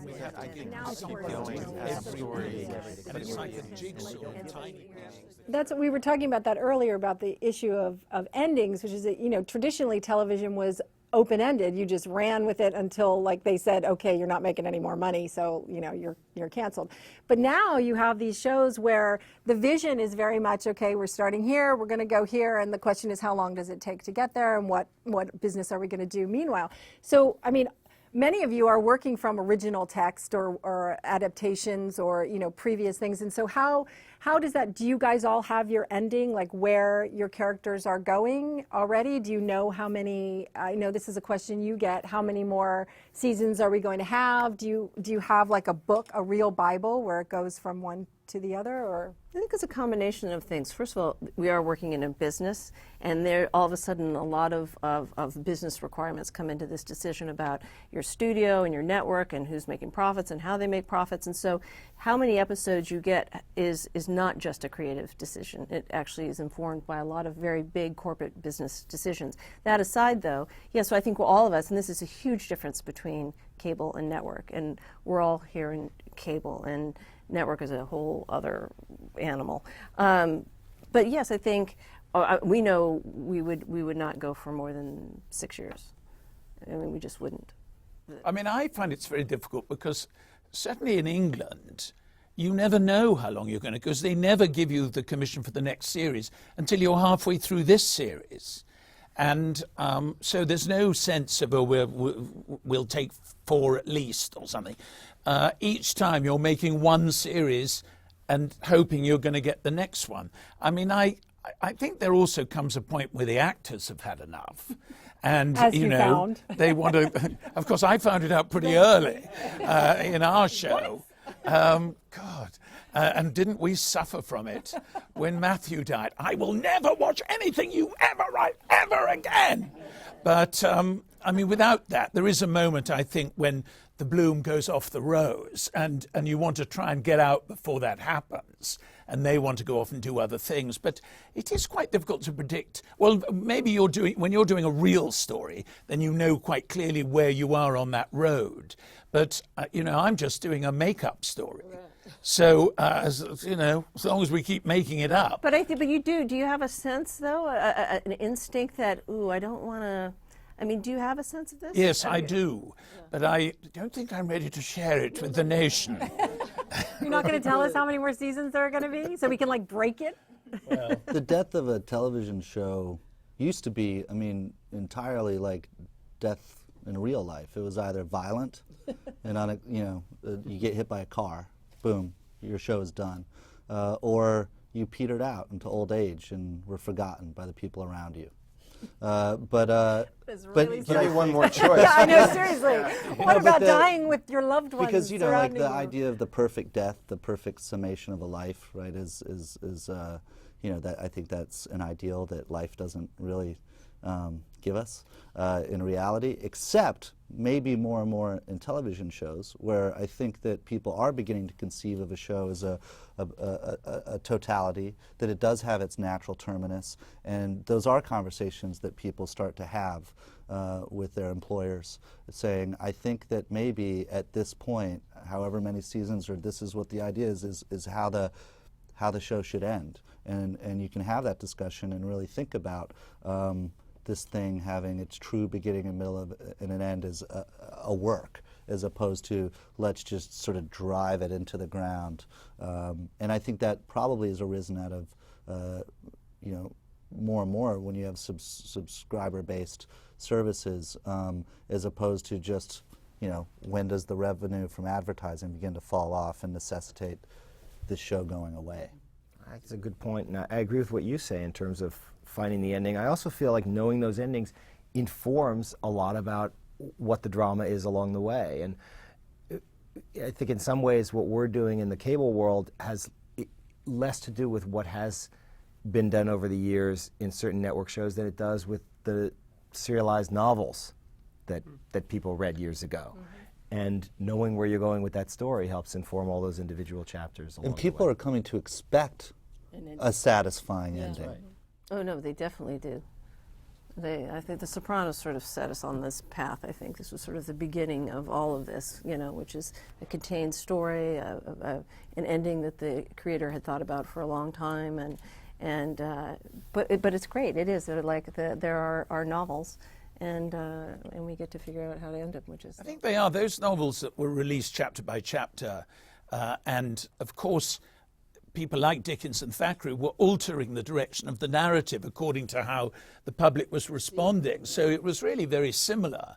We have to keep going every story, and it's like a jigsaw, tiny pieces. That's we were talking about that earlier about the issue of endings, which is that, you know, traditionally television was open-ended. You just ran with it until, like, they said, okay, you're not making any more money, so, you know, you're canceled. But now you have these shows where the vision is very much, okay, we're starting here, we're going to go here, and the question is, how long does it take to get there, and what business are we going to do meanwhile? So, I mean, many of you are working from original text or adaptations or, you know, previous things. And so how does that, do you guys all have your ending, like where your characters are going already? Do you know how many, I know this is a question you get, how many more seasons are we going to have? Do you have like a book, a real Bible where it goes from one to the other, or? I think it's a combination of things. First of all, we are working in a business, and there all of a sudden a lot of business requirements come into this decision about your studio and your network and who's making profits and how they make profits. And so how many episodes you get is not just a creative decision. It actually is informed by a lot of very big corporate business decisions. That aside, though, yeah, so I think all of us, and this is a huge difference between cable and network, and we're all here in cable, and network is a whole other animal. But yes, I think we know we would not go for more than 6 years. I mean, we just wouldn't. I mean, I find it's very difficult because certainly in England, you never know how long you're going to, because they never give you the commission for the next series until you're halfway through this series. And so there's no sense of, oh, we'll take 4 at least or something. Each time you're making one series and hoping you're going to get the next one. I mean, I think there also comes a point where the actors have had enough. And, as you know, found. They want to, of course, I found it out pretty early in our show. God. And didn't we suffer from it when Matthew died? I will never watch anything you ever write, ever again. But, I mean, without that, there is a moment, I think, when the bloom goes off the rose and you want to try and get out before that happens. And they want to go off and do other things. But it is quite difficult to predict. Well, maybe when you're doing a real story, then you know quite clearly where you are on that road. But, you know, I'm just doing a make-up story. Right. So, you know, as long as we keep making it up. But but you do you have a sense, though, an instinct that, ooh, I don't want to, I mean, do you have a sense of this? Yes, I do. Yeah. But I don't think I'm ready to share it with the nation. You're not going to tell us how many more seasons there are going to be so we can, like, break it? Well, the death of a television show used to be, I mean, entirely like death in real life. It was either violent and on a, you know, you get hit by a car, boom, your show is done, or you petered out into old age and were forgotten by the people around you. But give me one more choice. Yeah, I know, seriously. What about the, dying with your loved ones? Because, you know, like the you? idea of the perfect death, the perfect summation of a life, right, is you know, that I think that's an ideal that life doesn't really give us in reality, except maybe more and more in television shows, where I think that people are beginning to conceive of a show as a totality, that it does have its natural terminus, and those are conversations that people start to have with their employers, saying, I think that maybe at this point, however many seasons, or this is what the idea is how the show should end. And you can have that discussion and really think about this thing having its true beginning and middle and an end as a work, as opposed to let's just sort of drive it into the ground. And I think that probably has arisen out of, you know, more and more when you have subscriber-based services, as opposed to just, you know, when does the revenue from advertising begin to fall off and necessitate this show going away? That's a good point, and I agree with what you say in terms of finding the ending. I also feel like knowing those endings informs a lot about what the drama is along the way. And I think in some ways what we're doing in the cable world has less to do with what has been done over the years in certain network shows than it does with the serialized novels that people read years ago. Mm-hmm. And knowing where you're going with that story helps inform all those individual chapters along and people are coming to expect a satisfying ending. Right. Oh, no, they definitely do. I think The Sopranos sort of set us on this path. I think this was sort of the beginning of all of this, which is a contained story, an ending that the creator had thought about for a long time, but it's great. It is. There are novels, and we get to figure out how to end them, which is. I think they are those novels that were released chapter by chapter, and of course, people like Dickens and Thackeray were altering the direction of the narrative according to how the public was responding. So it was really very similar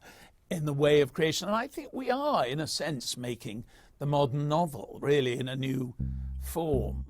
in the way of creation. And I think we are, in a sense, making the modern novel really in a new form.